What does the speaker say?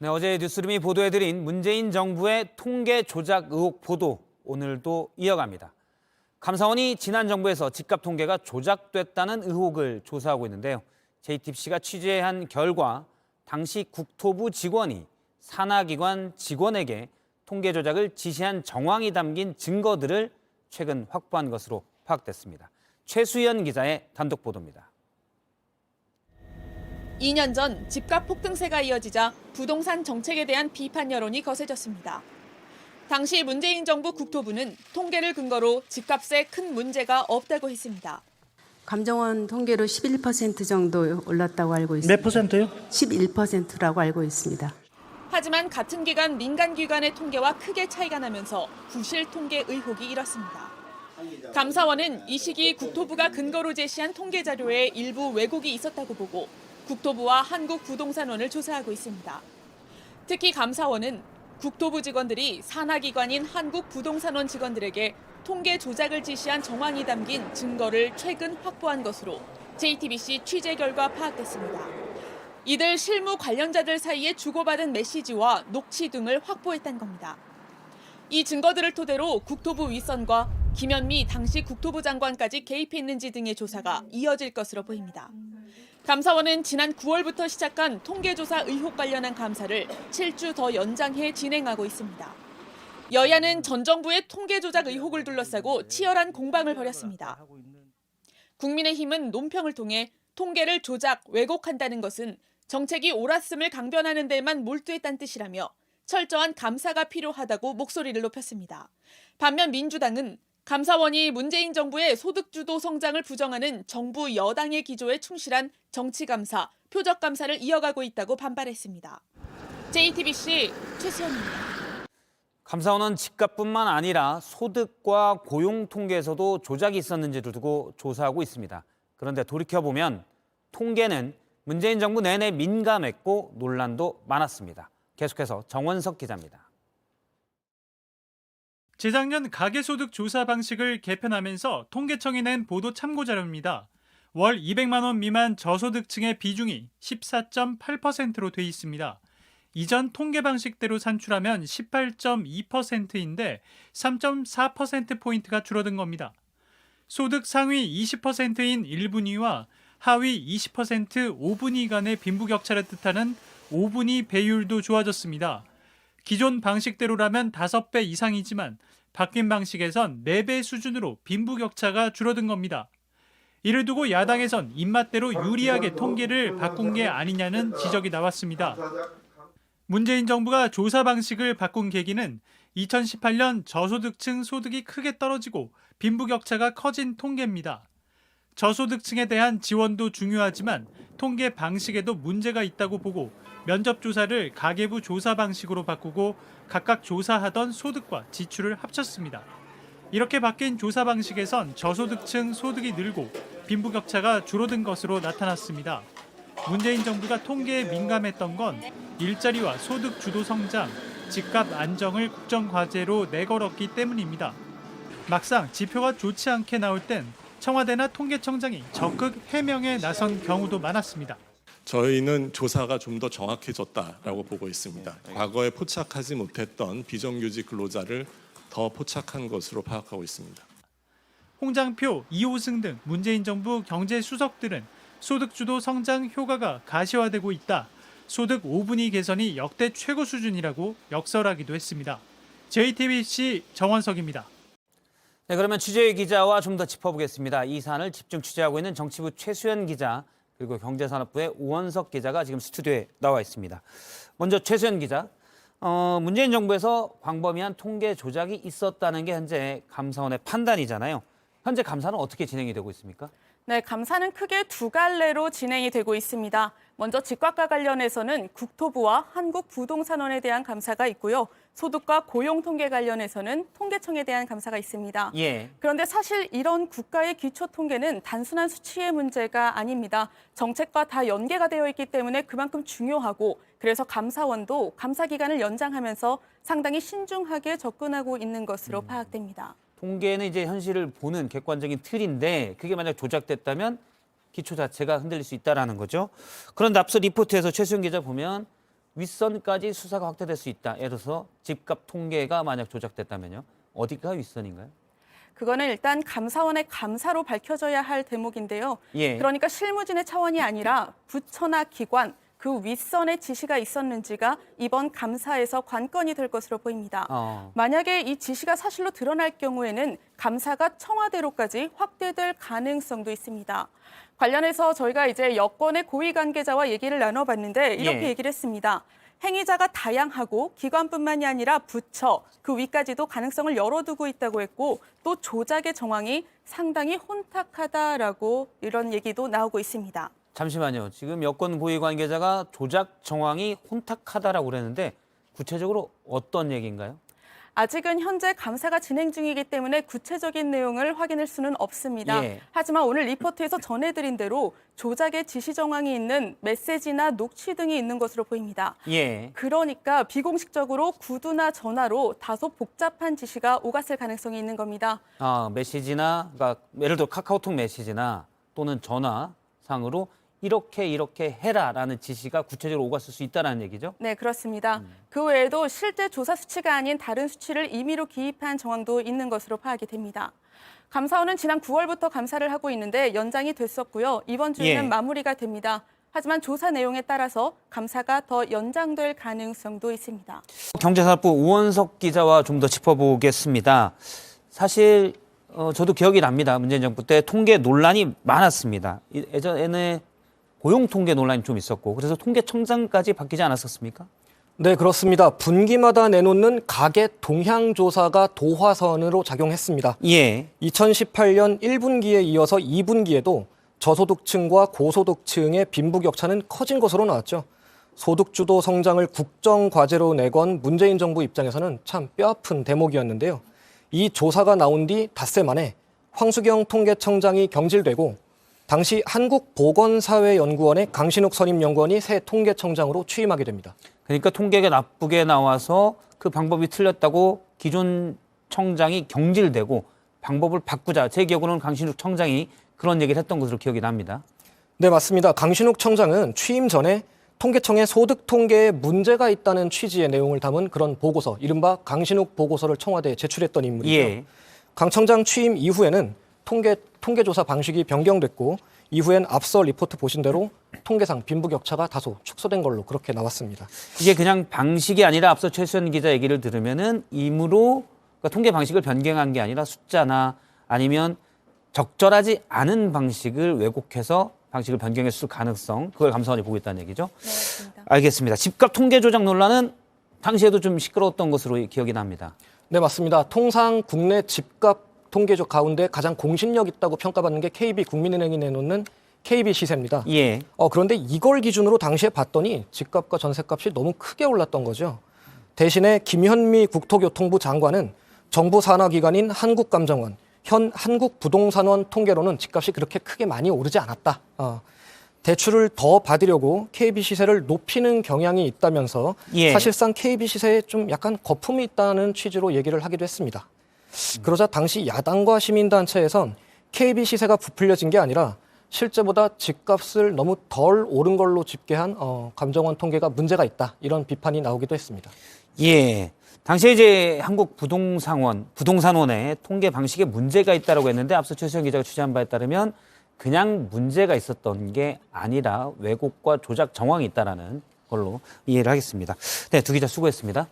네, 어제 뉴스룸이 보도해드린 문재인 정부의 통계 조작 의혹 보도 오늘도 이어갑니다. 감사원이 지난 정부에서 집값 통계가 조작됐다는 의혹을 조사하고 있는데요. JTBC가 취재한 결과 당시 국토부 직원이 산하기관 직원에게 통계 조작을 지시한 정황이 담긴 증거들을 최근 확보한 것으로 파악됐습니다. 최수연 기자의 단독 보도입니다. 2년 전 집값 폭등세가 이어지자 부동산 정책에 대한 비판 여론이 거세졌습니다. 당시 문재인 정부 국토부는 통계를 근거로 집값에 큰 문제가 없다고 했습니다. 감정원 통계로 11% 정도 올랐다고 알고 있습니다. 몇 퍼센트요? 11%라고 알고 있습니다. 하지만 같은 기간 민간 기관의 통계와 크게 차이가 나면서 부실 통계 의혹이 일었습니다. 감사원은 이 시기 국토부가 근거로 제시한 통계 자료에 일부 왜곡이 있었다고 보고 국토부와 한국부동산원을 조사하고 있습니다. 특히 감사원은 국토부 직원들이 산하기관인 한국부동산원 직원들에게 통계 조작을 지시한 정황이 담긴 증거를 최근 확보한 것으로 JTBC 취재 결과 파악됐습니다. 이들 실무 관련자들 사이에 주고받은 메시지와 녹취 등을 확보했다는 겁니다. 이 증거들을 토대로 국토부 윗선과 김현미 당시 국토부 장관까지 개입했는지 등의 조사가 이어질 것으로 보입니다. 감사원은 지난 9월부터 시작한 통계조사 의혹 관련한 감사를 7주 더 연장해 진행하고 있습니다. 여야는 전 정부의 통계조작 의혹을 둘러싸고 치열한 공방을 벌였습니다. 국민의힘은 논평을 통해 통계를 조작, 왜곡한다는 것은 정책이 옳았음을 강변하는 데만 몰두했다는 뜻이라며 철저한 감사가 필요하다고 목소리를 높였습니다. 반면 민주당은 감사원이 문재인 정부의 소득주도 성장을 부정하는 정부 여당의 기조에 충실한 정치감사, 표적감사를 이어가고 있다고 반발했습니다. JTBC 최수연입니다. 감사원은 집값뿐만 아니라 소득과 고용 통계에서도 조작이 있었는지를 두고 조사하고 있습니다. 그런데 돌이켜보면 통계는 문재인 정부 내내 민감했고 논란도 많았습니다. 계속해서 정원석 기자입니다. 재작년 가계소득 조사 방식을 개편하면서 통계청이 낸 보도 참고자료입니다. 월 200만 원 미만 저소득층의 비중이 14.8%로 돼 있습니다. 이전 통계 방식대로 산출하면 18.2%인데 3.4%포인트가 줄어든 겁니다. 소득 상위 20%인 1분위와 하위 20% 5분위 간의 빈부격차를 뜻하는 5분위 배율도 좋아졌습니다. 기존 방식대로라면 5배 이상이지만 바뀐 방식에선 4배 수준으로 빈부격차가 줄어든 겁니다. 이를 두고 야당에선 입맛대로 유리하게 통계를 바꾼 게 아니냐는 지적이 나왔습니다. 문재인 정부가 조사 방식을 바꾼 계기는 2018년 저소득층 소득이 크게 떨어지고 빈부격차가 커진 통계입니다. 저소득층에 대한 지원도 중요하지만 통계 방식에도 문제가 있다고 보고 면접조사를 가계부 조사 방식으로 바꾸고 각각 조사하던 소득과 지출을 합쳤습니다. 이렇게 바뀐 조사 방식에선 저소득층 소득이 늘고 빈부격차가 줄어든 것으로 나타났습니다. 문재인 정부가 통계에 민감했던 건 일자리와 소득 주도 성장, 집값 안정을 국정과제로 내걸었기 때문입니다. 막상 지표가 좋지 않게 나올 땐 청와대나 통계청장이 적극 해명에 나선 경우도 많았습니다. 저희는 조사가 좀 더 정확해졌다라고 보고 있습니다. 과거에 포착하지 못했던 비정규직 근로자를 더 포착한 것으로 파악하고 있습니다. 홍장표, 이호승 등 문재인 정부 경제수석들은 소득주도 성장 효과가 가시화되고 있다. 소득 5분위 개선이 역대 최고 수준이라고 역설하기도 했습니다. JTBC 정원석입니다. 네, 그러면 취재의 기자와 좀 더 짚어보겠습니다. 이 사안을 집중 취재하고 있는 정치부 최수연 기자 그리고 경제산업부의 우원석 기자가 지금 스튜디오에 나와 있습니다. 먼저 최수연 기자, 문재인 정부에서 광범위한 통계 조작이 있었다는 게 현재 감사원의 판단이잖아요. 현재 감사는 어떻게 진행이 되고 있습니까? 네, 감사는 크게 두 갈래로 진행이 되고 있습니다. 먼저 집값과 관련해서는 국토부와 한국부동산원에 대한 감사가 있고요. 소득과 고용 통계 관련해서는 통계청에 대한 감사가 있습니다. 예. 그런데 사실 이런 국가의 기초 통계는 단순한 수치의 문제가 아닙니다. 정책과 다 연계가 되어 있기 때문에 그만큼 중요하고 그래서 감사원도 감사 기간을 연장하면서 상당히 신중하게 접근하고 있는 것으로 파악됩니다. 통계는 이제 현실을 보는 객관적인 틀인데 그게 만약 조작됐다면 기초 자체가 흔들릴 수 있다는 거죠. 그런데 앞서 리포트에서 최수영 기자 보면 윗선까지 수사가 확대될 수 있다. 예를 들어서 집값 통계가 만약 조작됐다면요. 어디가 윗선인가요? 그거는 일단 감사원의 감사로 밝혀져야 할 대목인데요. 예. 그러니까 실무진의 차원이 아니라 부처나 기관, 그 윗선의 지시가 있었는지가 이번 감사에서 관건이 될 것으로 보입니다. 만약에 이 지시가 사실로 드러날 경우에는 감사가 청와대로까지 확대될 가능성도 있습니다. 관련해서 저희가 이제 여권의 고위 관계자와 얘기를 나눠봤는데 이렇게 예. 얘기를 했습니다. 행위자가 다양하고 기관뿐만이 아니라 부처, 그 위까지도 가능성을 열어두고 있다고 했고 또 조작의 정황이 상당히 혼탁하다라고 이런 얘기도 나오고 있습니다. 잠시만요. 지금 여권 고위 관계자가 조작 정황이 혼탁하다라고 그랬는데 구체적으로 어떤 얘기인가요? 아직은 현재 감사가 진행 중이기 때문에 구체적인 내용을 확인할 수는 없습니다. 예. 하지만 오늘 리포트에서 전해드린 대로 조작의 지시 정황이 있는 메시지나 녹취 등이 있는 것으로 보입니다. 예. 그러니까 비공식적으로 구두나 전화로 다소 복잡한 지시가 오갔을 가능성이 있는 겁니다. 메시지나, 그러니까 예를 들어 카카오톡 메시지나 또는 전화상으로 이렇게 해라라는 지시가 구체적으로 오갔을 수 있다는 얘기죠? 네, 그렇습니다. 그 외에도 실제 조사 수치가 아닌 다른 수치를 임의로 기입한 정황도 있는 것으로 파악이 됩니다. 감사원은 지난 9월부터 감사를 하고 있는데 연장이 됐었고요. 이번 주에는 예. 마무리가 됩니다. 하지만 조사 내용에 따라서 감사가 더 연장될 가능성도 있습니다. 경제산업부 우원석 기자와 좀 더 짚어보겠습니다. 사실 저도 기억이 납니다. 문재인 정부 때 통계 논란이 많았습니다. 예전에는 고용 통계 논란이 좀 있었고 그래서 통계청장까지 바뀌지 않았었습니까? 네, 그렇습니다. 분기마다 내놓는 가계 동향 조사가 도화선으로 작용했습니다. 예. 2018년 1분기에 이어서 2분기에도 저소득층과 고소득층의 빈부격차는 커진 것으로 나왔죠. 소득주도 성장을 국정과제로 내건 문재인 정부 입장에서는 참 뼈아픈 대목이었는데요. 이 조사가 나온 뒤 닷새 만에 황수경 통계청장이 경질되고 당시 한국보건사회연구원의 강신욱 선임연구원이 새 통계청장으로 취임하게 됩니다. 그러니까 통계가 나쁘게 나와서 그 방법이 틀렸다고 기존 청장이 경질되고 방법을 바꾸자. 제 기억으로는 강신욱 청장이 그런 얘기를 했던 것으로 기억이 납니다. 네, 맞습니다. 강신욱 청장은 취임 전에 통계청의 소득 통계에 문제가 있다는 취지의 내용을 담은 그런 보고서, 이른바 강신욱 보고서를 청와대에 제출했던 인물이죠. 예. 강 청장 취임 이후에는 통계조사 방식이 변경됐고 이후엔 앞서 리포트 보신 대로 통계상 빈부격차가 다소 축소된 걸로 그렇게 나왔습니다. 이게 그냥 방식이 아니라 앞서 최수연 기자 얘기를 들으면은 임으로 그러니까 통계 방식을 변경한 게 아니라 숫자나 아니면 적절하지 않은 방식을 왜곡해서 방식을 변경했을 가능성, 그걸 감사원이 보고 있다는 얘기죠? 네, 맞습니다. 알겠습니다. 집값 통계 조작 논란은 당시에도 좀 시끄러웠던 것으로 기억이 납니다. 네, 맞습니다. 통상 국내 집값 통계조 가운데 가장 공신력 있다고 평가받는 게 KB 국민은행이 내놓는 KB 시세입니다. 예. 그런데 이걸 기준으로 당시에 봤더니 집값과 전세값이 너무 크게 올랐던 거죠. 대신에 김현미 국토교통부 장관은 정부 산하기관인 한국감정원, 현 한국부동산원 통계로는 집값이 그렇게 크게 많이 오르지 않았다. 대출을 더 받으려고 KB 시세를 높이는 경향이 있다면서 예. 사실상 KB 시세에 좀 약간 거품이 있다는 취지로 얘기를 하기도 했습니다. 그러자 당시 야당과 시민단체에선 KB 시세가 부풀려진 게 아니라 실제보다 집값을 너무 덜 오른 걸로 집계한 감정원 통계가 문제가 있다. 이런 비판이 나오기도 했습니다. 예. 당시에 이제 부동산원의 통계 방식에 문제가 있다고 했는데 앞서 최수영 기자가 취재한 바에 따르면 그냥 문제가 있었던 게 아니라 왜곡과 조작 정황이 있다라는 걸로 이해를 하겠습니다. 네, 두 기자 수고했습니다.